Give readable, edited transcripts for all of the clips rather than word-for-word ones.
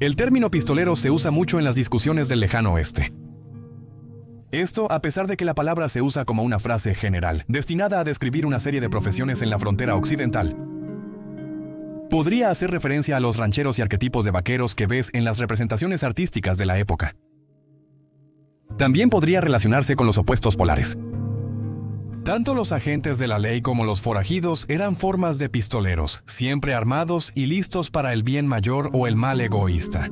El término pistolero se usa mucho en las discusiones del lejano oeste. Esto a pesar de que la palabra se usa como una frase general, destinada a describir una serie de profesiones en la frontera occidental. Podría hacer referencia a los rancheros y arquetipos de vaqueros que ves en las representaciones artísticas de la época. También podría relacionarse con los opuestos polares. Tanto los agentes de la ley como los forajidos eran formas de pistoleros, siempre armados y listos para el bien mayor o el mal egoísta.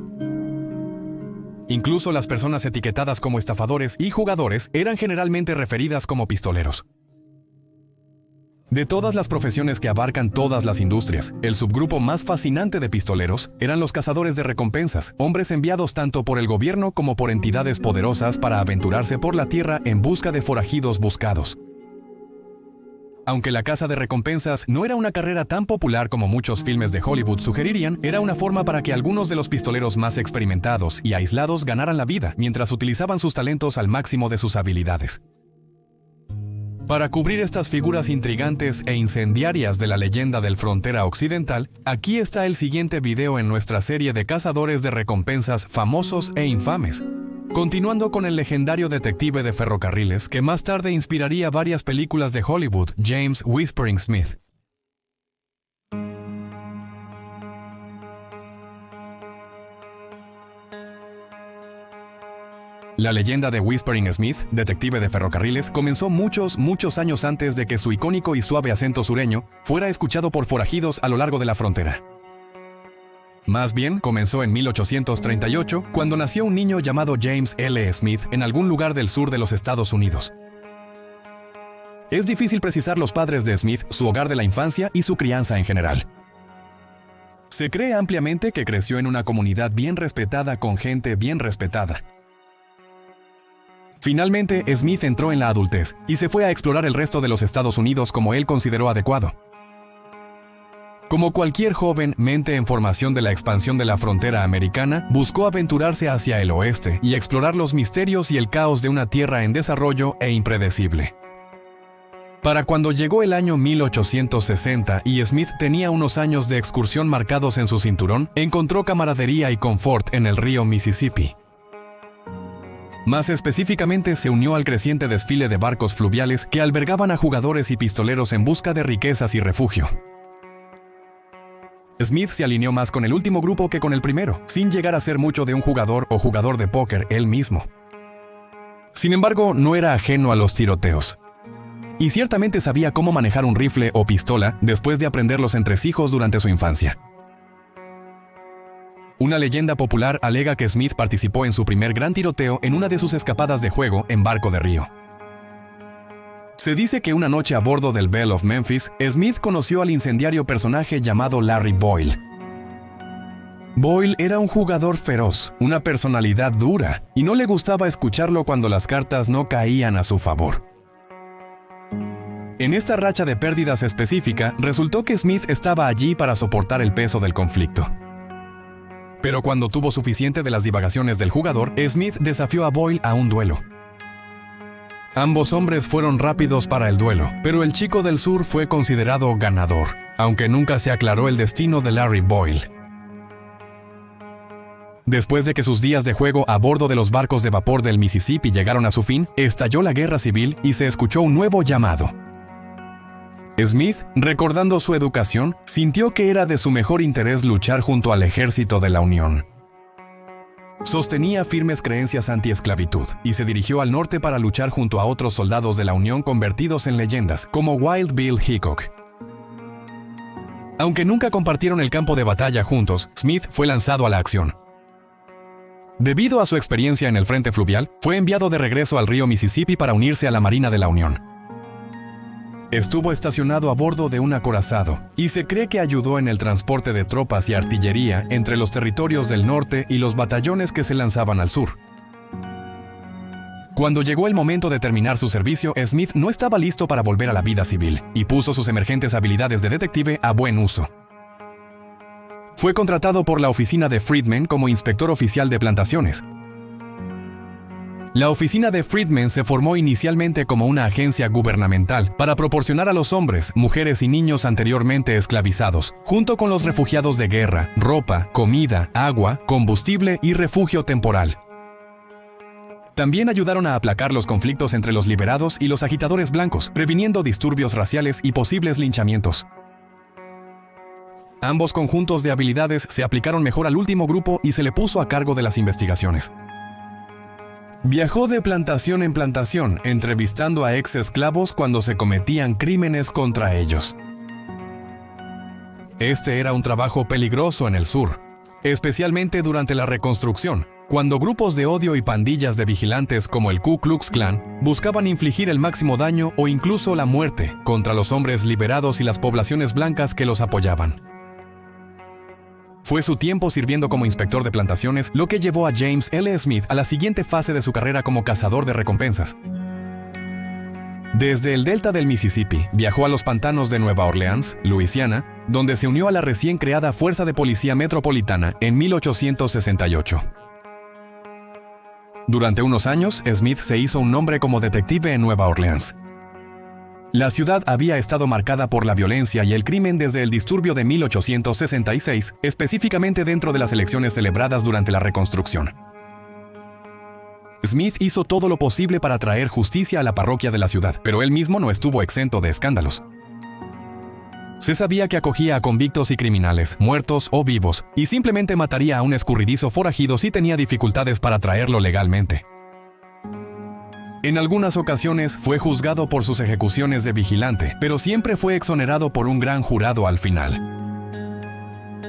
Incluso las personas etiquetadas como estafadores y jugadores eran generalmente referidas como pistoleros. De todas las profesiones que abarcan todas las industrias, el subgrupo más fascinante de pistoleros eran los cazadores de recompensas, hombres enviados tanto por el gobierno como por entidades poderosas para aventurarse por la tierra en busca de forajidos buscados. Aunque la caza de recompensas no era una carrera tan popular como muchos filmes de Hollywood sugerirían, era una forma para que algunos de los pistoleros más experimentados y aislados ganaran la vida mientras utilizaban sus talentos al máximo de sus habilidades. Para cubrir estas figuras intrigantes e incendiarias de la leyenda del frontera occidental, aquí está el siguiente video en nuestra serie de cazadores de recompensas famosos e infames. Continuando con el legendario detective de ferrocarriles que más tarde inspiraría varias películas de Hollywood, James Whispering Smith. La leyenda de Whispering Smith, detective de ferrocarriles, comenzó muchos años antes de que su icónico y suave acento sureño fuera escuchado por forajidos a lo largo de la frontera. Más bien, comenzó en 1838, cuando nació un niño llamado James L. Smith en algún lugar del sur de los Estados Unidos. Es difícil precisar los padres de Smith, su hogar de la infancia y su crianza en general. Se cree ampliamente que creció en una comunidad bien respetada con gente bien respetada. Finalmente, Smith entró en la adultez y se fue a explorar el resto de los Estados Unidos como él consideró adecuado. Como cualquier joven mente en formación de la expansión de la frontera americana, buscó aventurarse hacia el oeste y explorar los misterios y el caos de una tierra en desarrollo e impredecible. Para cuando llegó el año 1860 y Smith tenía unos años de excursión marcados en su cinturón, encontró camaradería y confort en el río Mississippi. Más específicamente, se unió al creciente desfile de barcos fluviales que albergaban a jugadores y pistoleros en busca de riquezas y refugio. Smith se alineó más con el último grupo que con el primero, sin llegar a ser mucho de un jugador o jugador de póker él mismo. Sin embargo, no era ajeno a los tiroteos. Y ciertamente sabía cómo manejar un rifle o pistola después de aprender los entresijos durante su infancia. Una leyenda popular alega que Smith participó en su primer gran tiroteo en una de sus escapadas de juego en barco de río. Se dice que una noche a bordo del Belle of Memphis, Smith conoció al incendiario personaje llamado Larry Boyle. Boyle era un jugador feroz, una personalidad dura, y no le gustaba escucharlo cuando las cartas no caían a su favor. En esta racha de pérdidas específica, resultó que Smith estaba allí para soportar el peso del conflicto. Pero cuando tuvo suficiente de las divagaciones del jugador, Smith desafió a Boyle a un duelo. Ambos hombres fueron rápidos para el duelo, pero el chico del sur fue considerado ganador, aunque nunca se aclaró el destino de Larry Boyle. Después de que sus días de juego a bordo de los barcos de vapor del Mississippi llegaron a su fin, estalló la guerra civil y se escuchó un nuevo llamado. Smith, recordando su educación, sintió que era de su mejor interés luchar junto al ejército de la Unión. Sostenía firmes creencias anti-esclavitud y se dirigió al norte para luchar junto a otros soldados de la Unión convertidos en leyendas, como Wild Bill Hickok. Aunque nunca compartieron el campo de batalla juntos, Smith fue lanzado a la acción. Debido a su experiencia en el frente fluvial, fue enviado de regreso al río Mississippi para unirse a la Marina de la Unión. Estuvo estacionado a bordo de un acorazado, y se cree que ayudó en el transporte de tropas y artillería entre los territorios del norte y los batallones que se lanzaban al sur. Cuando llegó el momento de terminar su servicio, Smith no estaba listo para volver a la vida civil, y puso sus emergentes habilidades de detective a buen uso. Fue contratado por la oficina de Freedmen como inspector oficial de plantaciones. La oficina de Friedman se formó inicialmente como una agencia gubernamental para proporcionar a los hombres, mujeres y niños anteriormente esclavizados, junto con los refugiados de guerra, ropa, comida, agua, combustible y refugio temporal. También ayudaron a aplacar los conflictos entre los liberados y los agitadores blancos, previniendo disturbios raciales y posibles linchamientos. Ambos conjuntos de habilidades se aplicaron mejor al último grupo y se le puso a cargo de las investigaciones. Viajó de plantación en plantación, entrevistando a ex esclavos cuando se cometían crímenes contra ellos. Este era un trabajo peligroso en el sur, especialmente durante la Reconstrucción, cuando grupos de odio y pandillas de vigilantes como el Ku Klux Klan buscaban infligir el máximo daño o incluso la muerte contra los hombres liberados y las poblaciones blancas que los apoyaban. Fue su tiempo sirviendo como inspector de plantaciones lo que llevó a James L. Smith a la siguiente fase de su carrera como cazador de recompensas. Desde el delta del Mississippi, viajó a los pantanos de Nueva Orleans, Luisiana, donde se unió a la recién creada Fuerza de Policía Metropolitana en 1868. Durante unos años, Smith se hizo un nombre como detective en Nueva Orleans. La ciudad había estado marcada por la violencia y el crimen desde el disturbio de 1866, específicamente dentro de las elecciones celebradas durante la Reconstrucción. Smith hizo todo lo posible para traer justicia a la parroquia de la ciudad, pero él mismo no estuvo exento de escándalos. Se sabía que acogía a convictos y criminales, muertos o vivos, y simplemente mataría a un escurridizo forajido si tenía dificultades para traerlo legalmente. En algunas ocasiones fue juzgado por sus ejecuciones de vigilante, pero siempre fue exonerado por un gran jurado al final.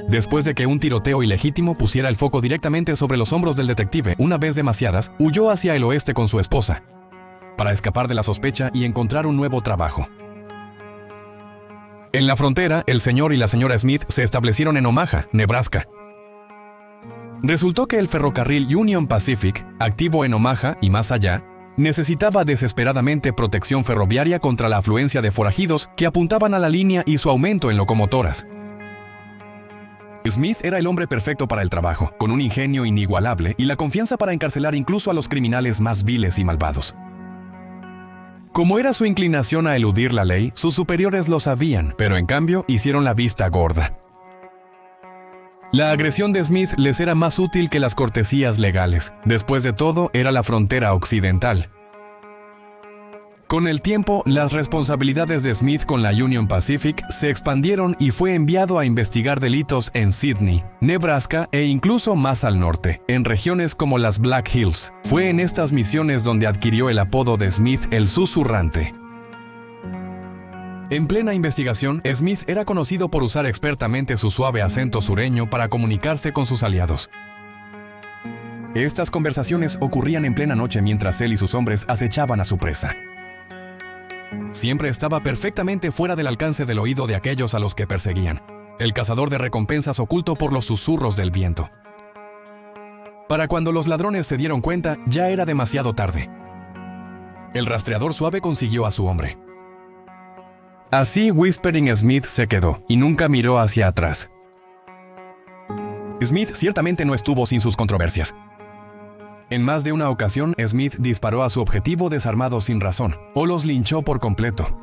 Después de que un tiroteo ilegítimo pusiera el foco directamente sobre los hombros del detective una vez demasiadas, huyó hacia el oeste con su esposa, para escapar de la sospecha y encontrar un nuevo trabajo. En la frontera, el señor y la señora Smith se establecieron en Omaha, Nebraska. Resultó que el ferrocarril Union Pacific, activo en Omaha y más allá, necesitaba desesperadamente protección ferroviaria contra la afluencia de forajidos que apuntaban a la línea y su aumento en locomotoras. Smith era el hombre perfecto para el trabajo, con un ingenio inigualable y la confianza para encarcelar incluso a los criminales más viles y malvados. Como era su inclinación a eludir la ley, sus superiores lo sabían, pero en cambio hicieron la vista gorda. La agresión de Smith les era más útil que las cortesías legales. Después de todo, era la frontera occidental. Con el tiempo, las responsabilidades de Smith con la Union Pacific se expandieron y fue enviado a investigar delitos en Sidney, Nebraska e incluso más al norte, en regiones como las Black Hills. Fue en estas misiones donde adquirió el apodo de Smith el Susurrante. En plena investigación, Smith era conocido por usar expertamente su suave acento sureño para comunicarse con sus aliados. Estas conversaciones ocurrían en plena noche mientras él y sus hombres acechaban a su presa. Siempre estaba perfectamente fuera del alcance del oído de aquellos a los que perseguían, el cazador de recompensas oculto por los susurros del viento. Para cuando los ladrones se dieron cuenta, ya era demasiado tarde. El rastreador suave consiguió a su hombre. Así Whispering Smith se quedó y nunca miró hacia atrás. Smith ciertamente no estuvo sin sus controversias. En más de una ocasión, Smith disparó a su objetivo desarmado sin razón, o los linchó por completo.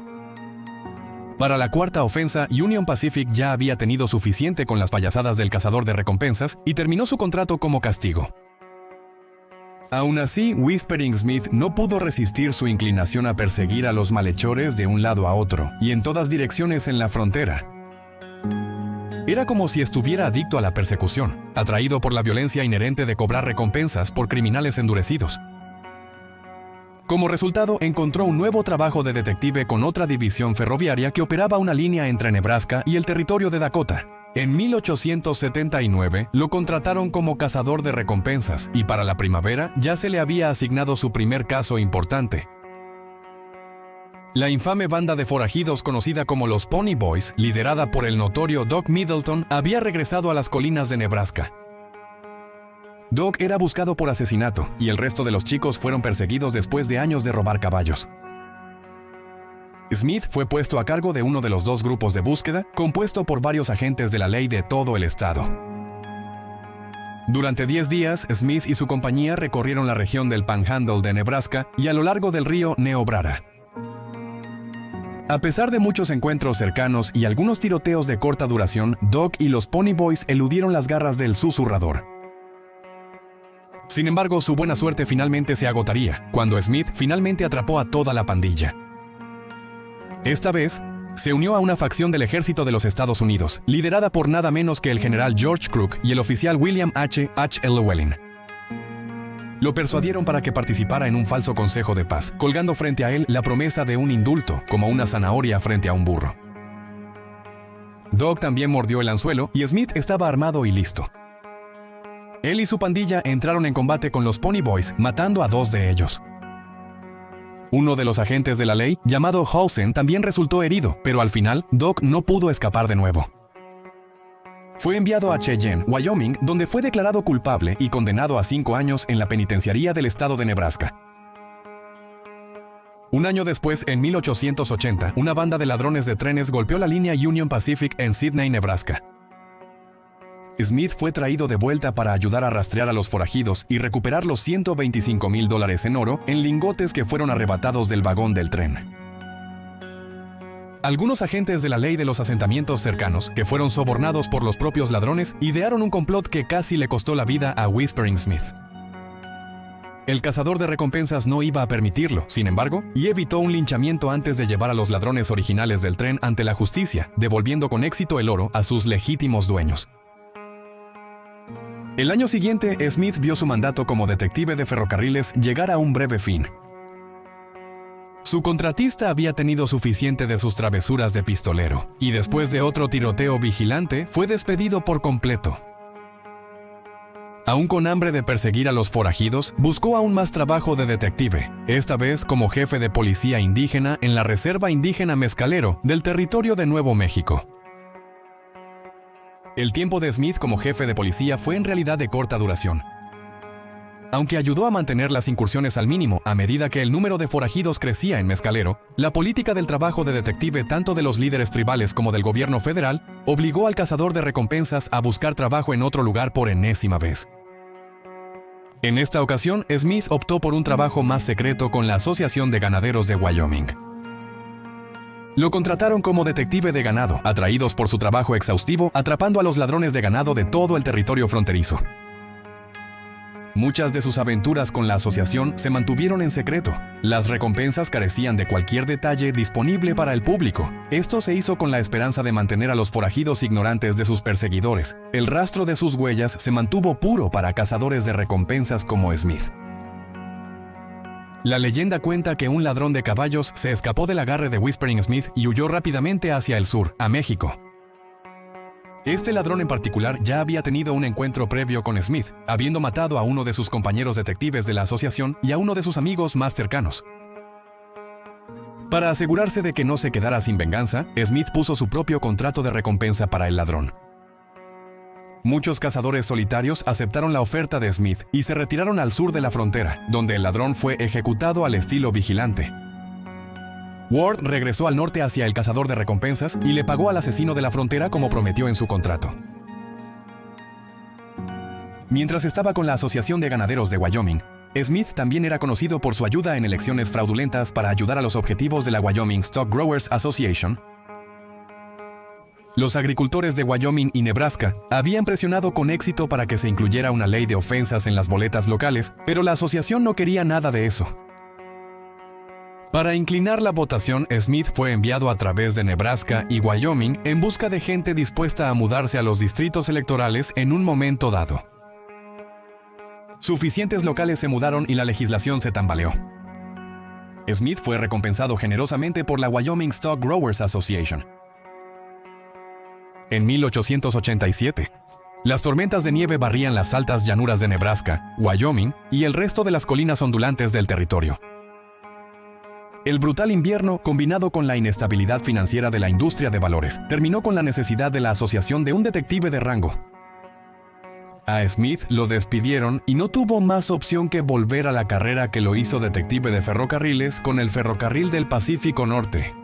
Para la cuarta ofensa, Union Pacific ya había tenido suficiente con las payasadas del cazador de recompensas y terminó su contrato como castigo. Aún así, Whispering Smith no pudo resistir su inclinación a perseguir a los malhechores de un lado a otro, y en todas direcciones en la frontera. Era como si estuviera adicto a la persecución, atraído por la violencia inherente de cobrar recompensas por criminales endurecidos. Como resultado, encontró un nuevo trabajo de detective con otra división ferroviaria que operaba una línea entre Nebraska y el territorio de Dakota. En 1879 lo contrataron como cazador de recompensas y para la primavera ya se le había asignado su primer caso importante. La infame banda de forajidos conocida como los Pony Boys, liderada por el notorio Doc Middleton, había regresado a las colinas de Nebraska. Doc era buscado por asesinato y el resto de los chicos fueron perseguidos después de años de robar caballos. Smith fue puesto a cargo de uno de los dos grupos de búsqueda, compuesto por varios agentes de la ley de todo el estado. Durante 10 días, Smith y su compañía recorrieron la región del Panhandle de Nebraska y a lo largo del río Niobrara. A pesar de muchos encuentros cercanos y algunos tiroteos de corta duración, Doc y los Pony Boys eludieron las garras del susurrador. Sin embargo, su buena suerte finalmente se agotaría, cuando Smith finalmente atrapó a toda la pandilla. Esta vez, se unió a una facción del ejército de los Estados Unidos, liderada por nada menos que el general George Crook y el oficial William H. Llewellyn. Lo persuadieron para que participara en un falso consejo de paz, colgando frente a él la promesa de un indulto, como una zanahoria frente a un burro. Doc también mordió el anzuelo y Smith estaba armado y listo. Él y su pandilla entraron en combate con los Pony Boys, matando a 2 de ellos. Uno de los agentes de la ley, llamado Housen, también resultó herido, pero al final, Doc no pudo escapar de nuevo. Fue enviado a Cheyenne, Wyoming, donde fue declarado culpable y condenado a 5 años en la penitenciaría del estado de Nebraska. Un año después, en 1880, una banda de ladrones de trenes golpeó la línea Union Pacific en Sidney, Nebraska. Smith fue traído de vuelta para ayudar a rastrear a los forajidos y recuperar los $125,000 en oro en lingotes que fueron arrebatados del vagón del tren. Algunos agentes de la ley de los asentamientos cercanos, que fueron sobornados por los propios ladrones, idearon un complot que casi le costó la vida a Whispering Smith. El cazador de recompensas no iba a permitirlo, sin embargo, y evitó un linchamiento antes de llevar a los ladrones originales del tren ante la justicia, devolviendo con éxito el oro a sus legítimos dueños. El año siguiente, Smith vio su mandato como detective de ferrocarriles llegar a un breve fin. Su contratista había tenido suficiente de sus travesuras de pistolero, y después de otro tiroteo vigilante, fue despedido por completo. Aún con hambre de perseguir a los forajidos, buscó aún más trabajo de detective, esta vez como jefe de policía indígena en la Reserva Indígena Mescalero del territorio de Nuevo México. El tiempo de Smith como jefe de policía fue en realidad de corta duración. Aunque ayudó a mantener las incursiones al mínimo a medida que el número de forajidos crecía en Mescalero, la política del trabajo de detective tanto de los líderes tribales como del gobierno federal obligó al cazador de recompensas a buscar trabajo en otro lugar por enésima vez. En esta ocasión, Smith optó por un trabajo más secreto con la Asociación de Ganaderos de Wyoming. Lo contrataron como detective de ganado, atraídos por su trabajo exhaustivo atrapando a los ladrones de ganado de todo el territorio fronterizo. Muchas de sus aventuras con la asociación se mantuvieron en secreto. Las recompensas carecían de cualquier detalle disponible para el público. Esto se hizo con la esperanza de mantener a los forajidos ignorantes de sus perseguidores. El rastro de sus huellas se mantuvo puro para cazadores de recompensas como Smith. La leyenda cuenta que un ladrón de caballos se escapó del agarre de Whispering Smith y huyó rápidamente hacia el sur, a México. Este ladrón en particular ya había tenido un encuentro previo con Smith, habiendo matado a uno de sus compañeros detectives de la asociación y a uno de sus amigos más cercanos. Para asegurarse de que no se quedara sin venganza, Smith puso su propio contrato de recompensa para el ladrón. Muchos cazadores solitarios aceptaron la oferta de Smith y se retiraron al sur de la frontera, donde el ladrón fue ejecutado al estilo vigilante. Ward regresó al norte hacia el cazador de recompensas y le pagó al asesino de la frontera como prometió en su contrato. Mientras estaba con la Asociación de Ganaderos de Wyoming, Smith también era conocido por su ayuda en elecciones fraudulentas para ayudar a los objetivos de la Wyoming Stock Growers Association. Los agricultores de Wyoming y Nebraska habían presionado con éxito para que se incluyera una ley de ofensas en las boletas locales, pero la asociación no quería nada de eso. Para inclinar la votación, Smith fue enviado a través de Nebraska y Wyoming en busca de gente dispuesta a mudarse a los distritos electorales en un momento dado. Suficientes locales se mudaron y la legislación se tambaleó. Smith fue recompensado generosamente por la Wyoming Stock Growers Association. En 1887, las tormentas de nieve barrían las altas llanuras de Nebraska, Wyoming y el resto de las colinas ondulantes del territorio. El brutal invierno, combinado con la inestabilidad financiera de la industria de valores, terminó con la necesidad de la asociación de un detective de rango. A Smith lo despidieron y no tuvo más opción que volver a la carrera que lo hizo detective de ferrocarriles con el Ferrocarril del Pacífico Norte.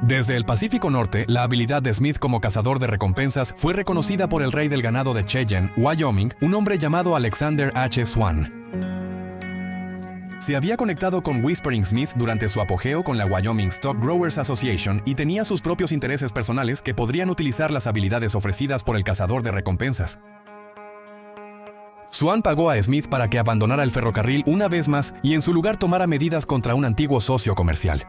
Desde el Pacífico Norte, la habilidad de Smith como cazador de recompensas fue reconocida por el rey del ganado de Cheyenne, Wyoming, un hombre llamado Alexander H. Swan. Se había conectado con Whispering Smith durante su apogeo con la Wyoming Stock Growers Association y tenía sus propios intereses personales que podrían utilizar las habilidades ofrecidas por el cazador de recompensas. Swan pagó a Smith para que abandonara el ferrocarril una vez más y en su lugar tomara medidas contra un antiguo socio comercial.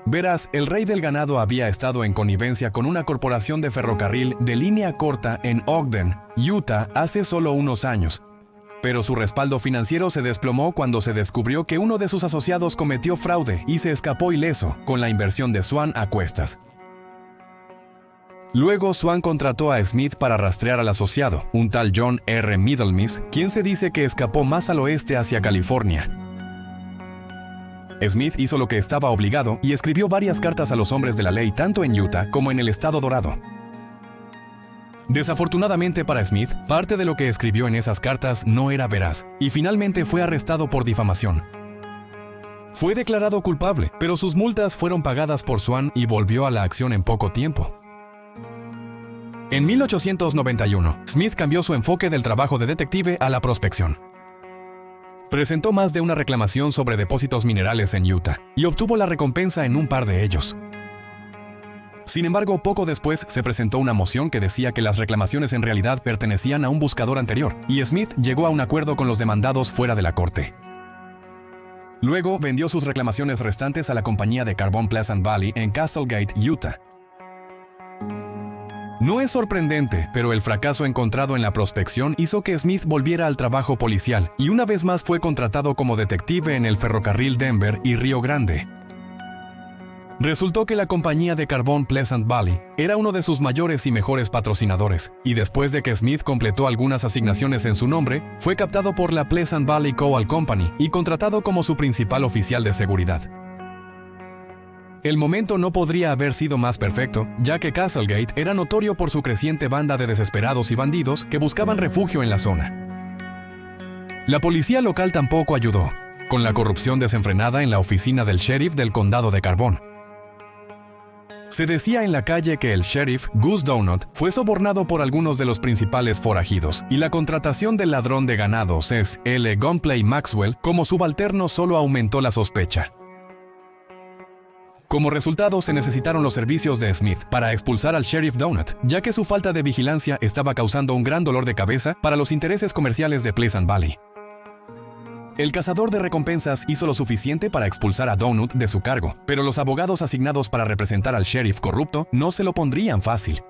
Verás, el rey del ganado había estado en connivencia con una corporación de ferrocarril de línea corta en Ogden, Utah, hace solo unos años. Pero su respaldo financiero se desplomó cuando se descubrió que uno de sus asociados cometió fraude y se escapó ileso, con la inversión de Swan a cuestas. Luego Swan contrató a Smith para rastrear al asociado, un tal John R. Middlemiss, quien se dice que escapó más al oeste hacia California. Smith hizo lo que estaba obligado y escribió varias cartas a los hombres de la ley tanto en Utah como en el Estado Dorado. Desafortunadamente para Smith, parte de lo que escribió en esas cartas no era veraz, y finalmente fue arrestado por difamación. Fue declarado culpable, pero sus multas fueron pagadas por Swan y volvió a la acción en poco tiempo. En 1891, Smith cambió su enfoque del trabajo de detective a la prospección. Presentó más de una reclamación sobre depósitos minerales en Utah, y obtuvo la recompensa en un par de ellos. Sin embargo, poco después se presentó una moción que decía que las reclamaciones en realidad pertenecían a un buscador anterior, y Smith llegó a un acuerdo con los demandados fuera de la corte. Luego vendió sus reclamaciones restantes a la compañía de carbón Pleasant Valley en Castlegate, Utah. No es sorprendente, pero el fracaso encontrado en la prospección hizo que Smith volviera al trabajo policial, y una vez más fue contratado como detective en el ferrocarril Denver y Río Grande. Resultó que la compañía de carbón Pleasant Valley era uno de sus mayores y mejores patrocinadores, y después de que Smith completó algunas asignaciones en su nombre, fue captado por la Pleasant Valley Coal Company y contratado como su principal oficial de seguridad. El momento no podría haber sido más perfecto, ya que Castlegate era notorio por su creciente banda de desesperados y bandidos que buscaban refugio en la zona. La policía local tampoco ayudó, con la corrupción desenfrenada en la oficina del sheriff del condado de Carbón. Se decía en la calle que el sheriff, Gus Donut, fue sobornado por algunos de los principales forajidos, y la contratación del ladrón de ganados S. L. Gunplay Maxwell como subalterno solo aumentó la sospecha. Como resultado, se necesitaron los servicios de Smith para expulsar al sheriff Donut, ya que su falta de vigilancia estaba causando un gran dolor de cabeza para los intereses comerciales de Pleasant Valley. El cazador de recompensas hizo lo suficiente para expulsar a Donut de su cargo, pero los abogados asignados para representar al sheriff corrupto no se lo pondrían fácil.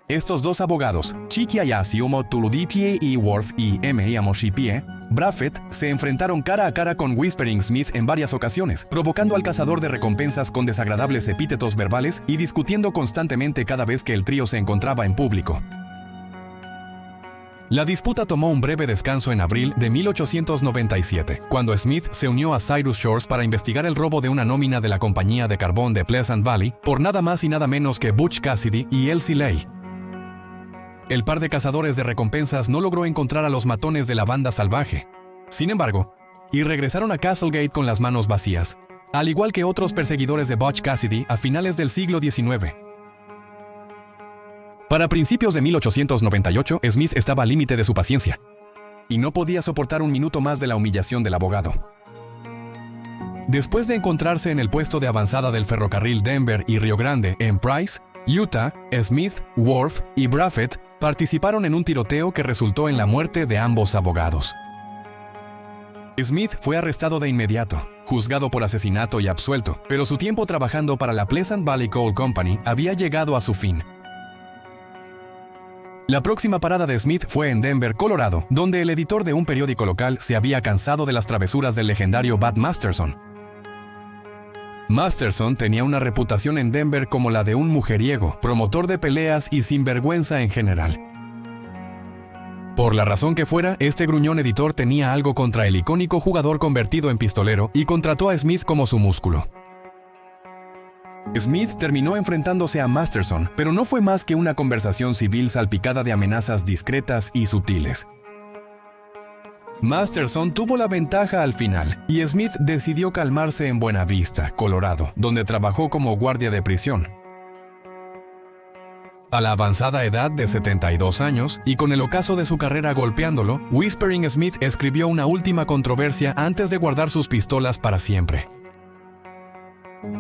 Estos dos abogados, Chikiayasiumo Tuluditie y Worf y M. Amoshipie, Braffett, se enfrentaron cara a cara con Whispering Smith en varias ocasiones, provocando al cazador de recompensas con desagradables epítetos verbales y discutiendo constantemente cada vez que el trío se encontraba en público. La disputa tomó un breve descanso en abril de 1897, cuando Smith se unió a Cyrus Shores para investigar el robo de una nómina de la compañía de carbón de Pleasant Valley por nada más y nada menos que Butch Cassidy y Elsie Lay. El par de cazadores de recompensas no logró encontrar a los matones de la banda salvaje. Sin embargo, y regresaron a Castlegate con las manos vacías, al igual que otros perseguidores de Butch Cassidy a finales del siglo XIX. Para principios de 1898, Smith estaba al límite de su paciencia, y no podía soportar un minuto más de la humillación del abogado. Después de encontrarse en el puesto de avanzada del ferrocarril Denver y Río Grande en Price, Utah, Smith, Worf y Braffett participaron en un tiroteo que resultó en la muerte de ambos abogados. Smith fue arrestado de inmediato, juzgado por asesinato y absuelto, pero su tiempo trabajando para la Pleasant Valley Coal Company había llegado a su fin. La próxima parada de Smith fue en Denver, Colorado, donde el editor de un periódico local se había cansado de las travesuras del legendario Bud Masterson. Masterson tenía una reputación en Denver como la de un mujeriego, promotor de peleas y sinvergüenza en general. Por la razón que fuera, este gruñón editor tenía algo contra el icónico jugador convertido en pistolero y contrató a Smith como su músculo. Smith terminó enfrentándose a Masterson, pero no fue más que una conversación civil salpicada de amenazas discretas y sutiles. Masterson tuvo la ventaja al final, y Smith decidió calmarse en Buena Vista, Colorado, donde trabajó como guardia de prisión. A la avanzada edad de 72 años, y con el ocaso de su carrera golpeándolo, Whispering Smith escribió una última controversia antes de guardar sus pistolas para siempre.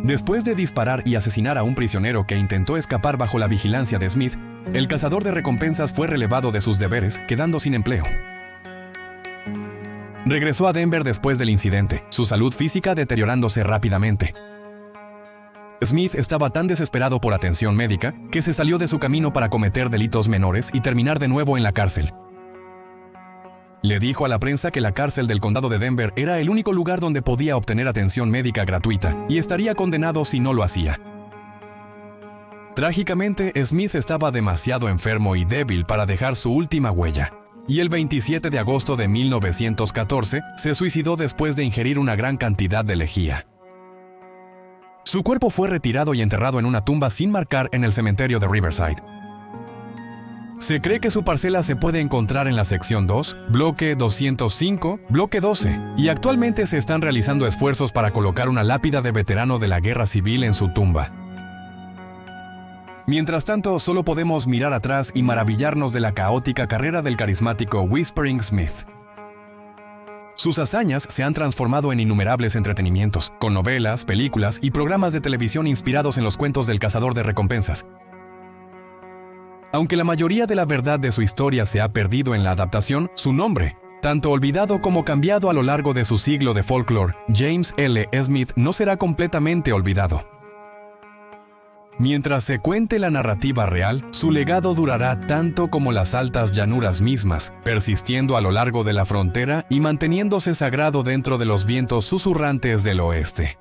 Después de disparar y asesinar a un prisionero que intentó escapar bajo la vigilancia de Smith, el cazador de recompensas fue relevado de sus deberes, quedando sin empleo. Regresó a Denver después del incidente, su salud física deteriorándose rápidamente. Smith estaba tan desesperado por atención médica que se salió de su camino para cometer delitos menores y terminar de nuevo en la cárcel. Le dijo a la prensa que la cárcel del condado de Denver era el único lugar donde podía obtener atención médica gratuita y estaría condenado si no lo hacía. Trágicamente, Smith estaba demasiado enfermo y débil para dejar su última huella, y el 27 de agosto de 1914 se suicidó después de ingerir una gran cantidad de lejía. Su cuerpo fue retirado y enterrado en una tumba sin marcar en el cementerio de Riverside. Se cree que su parcela se puede encontrar en la sección 2, bloque 205, bloque 12, y actualmente se están realizando esfuerzos para colocar una lápida de veterano de la guerra civil en su tumba. Mientras tanto, solo podemos mirar atrás y maravillarnos de la caótica carrera del carismático Whispering Smith. Sus hazañas se han transformado en innumerables entretenimientos, con novelas, películas y programas de televisión inspirados en los cuentos del cazador de recompensas. Aunque la mayoría de la verdad de su historia se ha perdido en la adaptación, su nombre, tanto olvidado como cambiado a lo largo de su siglo de folclore, James L. Smith, no será completamente olvidado. Mientras se cuente la narrativa real, su legado durará tanto como las altas llanuras mismas, persistiendo a lo largo de la frontera y manteniéndose sagrado dentro de los vientos susurrantes del oeste.